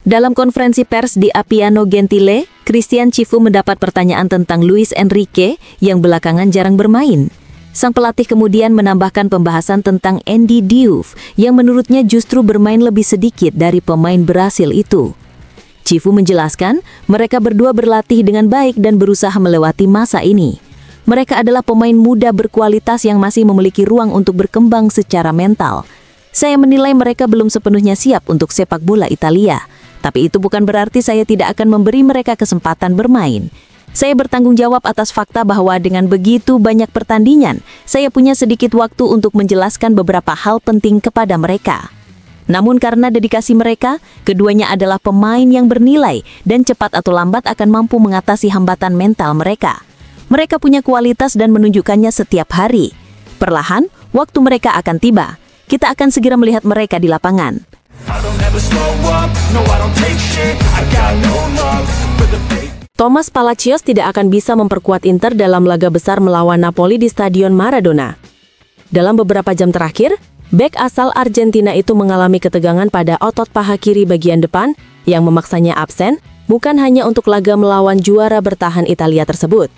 Dalam konferensi pers di Appiano Gentile, Christian Cifu mendapat pertanyaan tentang Luis Enrique yang belakangan jarang bermain. Sang pelatih kemudian menambahkan pembahasan tentang Andy Diouf yang menurutnya justru bermain lebih sedikit dari pemain Brasil itu. Cifu menjelaskan, mereka berdua berlatih dengan baik dan berusaha melewati masa ini. Mereka adalah pemain muda berkualitas yang masih memiliki ruang untuk berkembang secara mental. Saya menilai mereka belum sepenuhnya siap untuk sepak bola Italia. Tapi itu bukan berarti saya tidak akan memberi mereka kesempatan bermain. Saya bertanggung jawab atas fakta bahwa dengan begitu banyak pertandingan, saya punya sedikit waktu untuk menjelaskan beberapa hal penting kepada mereka. Namun karena dedikasi mereka, keduanya adalah pemain yang bernilai dan cepat atau lambat akan mampu mengatasi hambatan mental mereka. Mereka punya kualitas dan menunjukkannya setiap hari. Perlahan, waktu mereka akan tiba. Kita akan segera melihat mereka di lapangan. Thomas Palacios tidak akan bisa memperkuat Inter dalam laga besar melawan Napoli di Stadion Maradona. Dalam beberapa jam terakhir, bek asal Argentina itu mengalami ketegangan pada otot paha kiri bagian depan yang memaksanya absen, bukan hanya untuk laga melawan juara bertahan Italia tersebut.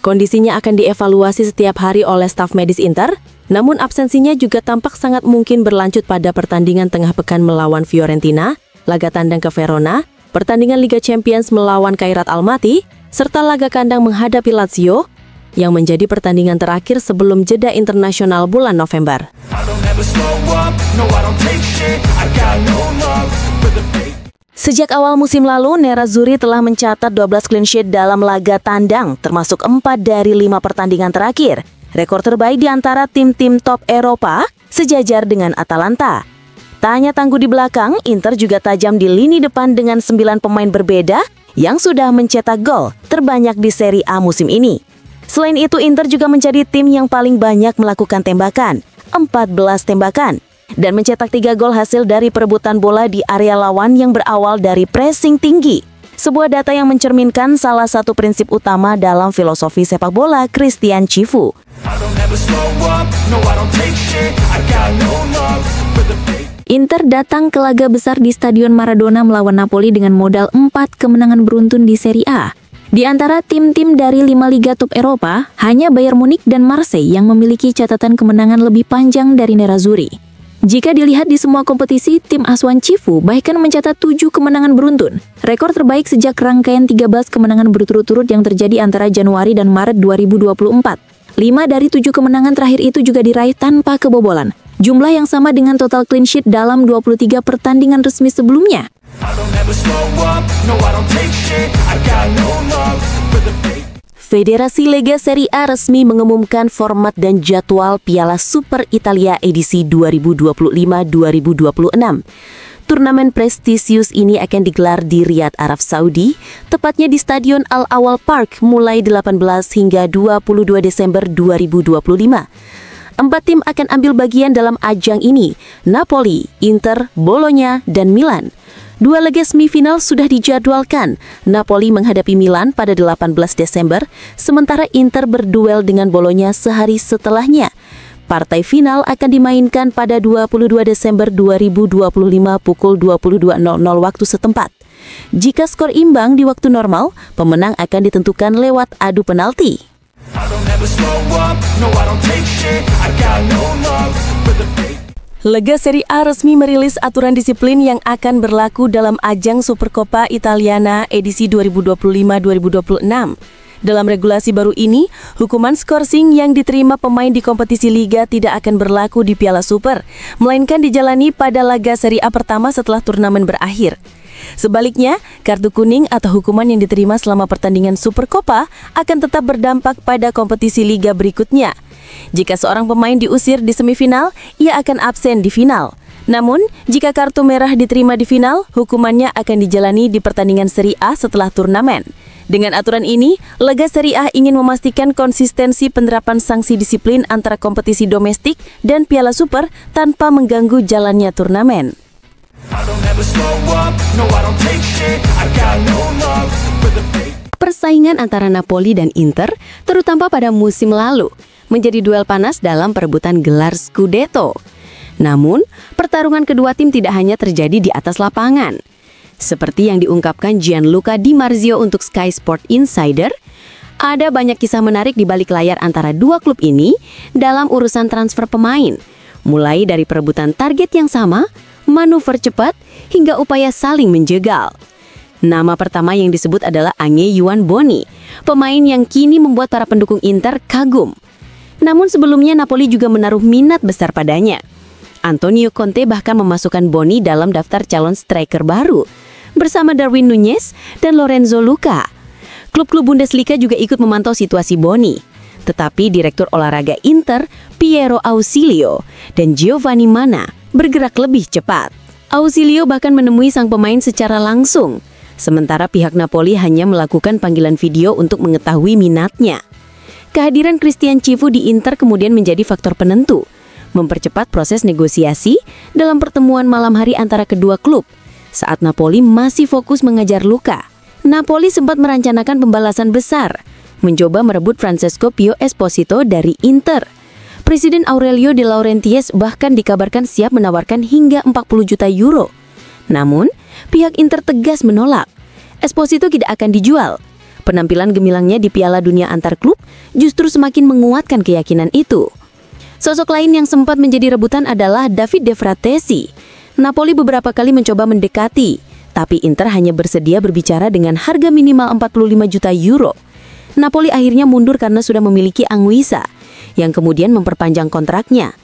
Kondisinya akan dievaluasi setiap hari oleh staf medis Inter, namun absensinya juga tampak sangat mungkin berlanjut pada pertandingan tengah pekan melawan Fiorentina, laga tandang ke Verona, pertandingan Liga Champions melawan Khairat Almaty, serta laga kandang menghadapi Lazio, yang menjadi pertandingan terakhir sebelum jeda internasional bulan November. Sejak awal musim lalu, Nerazzurri telah mencatat 12 clean sheet dalam laga tandang, termasuk 4 dari 5 pertandingan terakhir. Rekor terbaik di antara tim-tim top Eropa, sejajar dengan Atalanta. Tak hanya tangguh di belakang, Inter juga tajam di lini depan dengan 9 pemain berbeda yang sudah mencetak gol terbanyak di Serie A musim ini. Selain itu, Inter juga menjadi tim yang paling banyak melakukan tembakan, 14 tembakan. Dan mencetak 3 gol hasil dari perebutan bola di area lawan yang berawal dari pressing tinggi. Sebuah data yang mencerminkan salah satu prinsip utama dalam filosofi sepak bola Christian Cifu. Inter datang ke laga besar di Stadion Maradona melawan Napoli dengan modal 4 kemenangan beruntun di Serie A. Di antara tim-tim dari 5 liga top Eropa, hanya Bayern Munich dan Marseille yang memiliki catatan kemenangan lebih panjang dari Nerazzurri. Jika dilihat di semua kompetisi, tim asuhan Cifu bahkan mencatat 7 kemenangan beruntun. Rekor terbaik sejak rangkaian 13 kemenangan berturut-turut yang terjadi antara Januari dan Maret 2024. 5 dari 7 kemenangan terakhir itu juga diraih tanpa kebobolan. Jumlah yang sama dengan total clean sheet dalam 23 pertandingan resmi sebelumnya. Federasi Lega Serie A resmi mengumumkan format dan jadwal Piala Super Italia edisi 2025-2026. Turnamen prestisius ini akan digelar di Riyadh, Arab Saudi, tepatnya di Stadion Al-Awwal Park mulai 18 hingga 22 Desember 2025. 4 tim akan ambil bagian dalam ajang ini, Napoli, Inter, Bologna, dan Milan. 2 laga semifinal sudah dijadwalkan. Napoli menghadapi Milan pada 18 Desember, sementara Inter berduel dengan Bologna sehari setelahnya. Partai final akan dimainkan pada 22 Desember 2025 pukul 22.00 waktu setempat. Jika skor imbang di waktu normal, pemenang akan ditentukan lewat adu penalti. Lega Serie A resmi merilis aturan disiplin yang akan berlaku dalam ajang Supercoppa Italiana edisi 2025-2026. Dalam regulasi baru ini, hukuman skorsing yang diterima pemain di kompetisi liga tidak akan berlaku di Piala Super, melainkan dijalani pada laga Serie A pertama setelah turnamen berakhir. Sebaliknya, kartu kuning atau hukuman yang diterima selama pertandingan Supercoppa akan tetap berdampak pada kompetisi liga berikutnya. Jika seorang pemain diusir di semifinal, ia akan absen di final. Namun, jika kartu merah diterima di final, hukumannya akan dijalani di pertandingan Serie A setelah turnamen. Dengan aturan ini, Lega Serie A ingin memastikan konsistensi penerapan sanksi disiplin antara kompetisi domestik dan Piala Super tanpa mengganggu jalannya turnamen. Persaingan antara Napoli dan Inter, terutama pada musim lalu, menjadi duel panas dalam perebutan gelar Scudetto. Namun, pertarungan kedua tim tidak hanya terjadi di atas lapangan. Seperti yang diungkapkan Gianluca Di Marzio untuk Sky Sport Insider, ada banyak kisah menarik di balik layar antara dua klub ini dalam urusan transfer pemain, mulai dari perebutan target yang sama, manuver cepat, hingga upaya saling menjegal. Nama pertama yang disebut adalah Ange Yuan Boni, pemain yang kini membuat para pendukung Inter kagum. Namun sebelumnya Napoli juga menaruh minat besar padanya. Antonio Conte bahkan memasukkan Boni dalam daftar calon striker baru, bersama Darwin Nunez dan Lorenzo Luca. Klub-klub Bundesliga juga ikut memantau situasi Boni. Tetapi Direktur Olahraga Inter, Piero Ausilio, dan Giovanni Manna bergerak lebih cepat. Ausilio bahkan menemui sang pemain secara langsung, sementara pihak Napoli hanya melakukan panggilan video untuk mengetahui minatnya. Kehadiran Christian Cifu di Inter kemudian menjadi faktor penentu, mempercepat proses negosiasi dalam pertemuan malam hari antara kedua klub. Saat Napoli masih fokus mengejar Luka, Napoli sempat merencanakan pembalasan besar, mencoba merebut Francesco Pio Esposito dari Inter. Presiden Aurelio De Laurentiis bahkan dikabarkan siap menawarkan hingga 40 juta euro. Namun, pihak Inter tegas menolak. Esposito tidak akan dijual. Penampilan gemilangnya di Piala Dunia antar klub justru semakin menguatkan keyakinan itu. Sosok lain yang sempat menjadi rebutan adalah David De Fratesi. Napoli beberapa kali mencoba mendekati, tapi Inter hanya bersedia berbicara dengan harga minimal 45 juta euro. Napoli akhirnya mundur karena sudah memiliki Anguissa, yang kemudian memperpanjang kontraknya.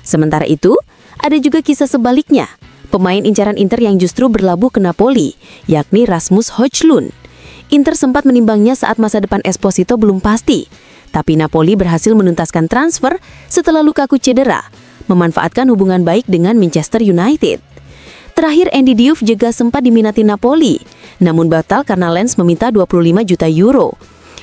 Sementara itu, ada juga kisah sebaliknya. Pemain incaran Inter yang justru berlabuh ke Napoli, yakni Rasmus Højlund. Inter sempat menimbangnya saat masa depan Esposito belum pasti, tapi Napoli berhasil menuntaskan transfer setelah Lukaku cedera, memanfaatkan hubungan baik dengan Manchester United. Terakhir, Andy Diouf juga sempat diminati Napoli, namun batal karena Lens meminta 25 juta euro.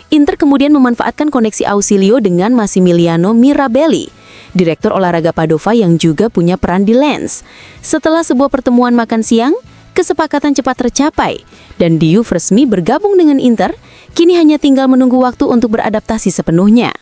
Inter kemudian memanfaatkan koneksi Ausilio dengan Massimiliano Mirabelli, Direktur Olahraga Padova yang juga punya peran di Lens. Setelah sebuah pertemuan makan siang, kesepakatan cepat tercapai, dan Diouf resmi bergabung dengan Inter. Kini hanya tinggal menunggu waktu untuk beradaptasi sepenuhnya.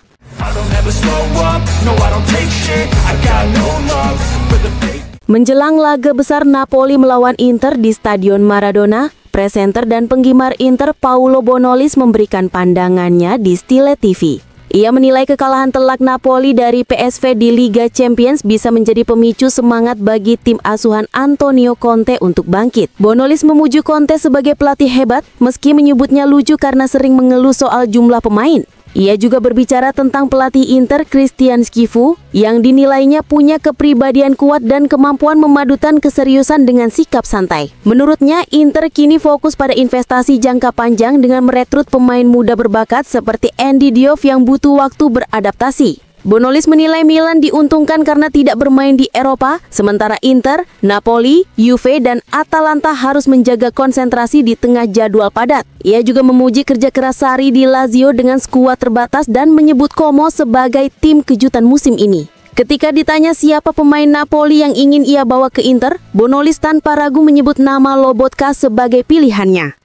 Menjelang laga besar Napoli melawan Inter di Stadion Maradona, presenter dan penggemar Inter Paolo Bonolis memberikan pandangannya di Stile TV. Ia menilai kekalahan telak Napoli dari PSV di Liga Champions bisa menjadi pemicu semangat bagi tim asuhan Antonio Conte untuk bangkit. Bonolis memuji Conte sebagai pelatih hebat, meski menyebutnya lucu karena sering mengeluh soal jumlah pemain. Ia juga berbicara tentang pelatih Inter Christian Cifu yang dinilainya punya kepribadian kuat dan kemampuan memadukan keseriusan dengan sikap santai. Menurutnya, Inter kini fokus pada investasi jangka panjang dengan merekrut pemain muda berbakat seperti Andy Diouf yang butuh waktu beradaptasi. Bonolis menilai Milan diuntungkan karena tidak bermain di Eropa, sementara Inter, Napoli, Juve, dan Atalanta harus menjaga konsentrasi di tengah jadwal padat. Ia juga memuji kerja keras Sarri di Lazio dengan skuad terbatas dan menyebut Como sebagai tim kejutan musim ini. Ketika ditanya siapa pemain Napoli yang ingin ia bawa ke Inter, Bonolis tanpa ragu menyebut nama Lobotka sebagai pilihannya.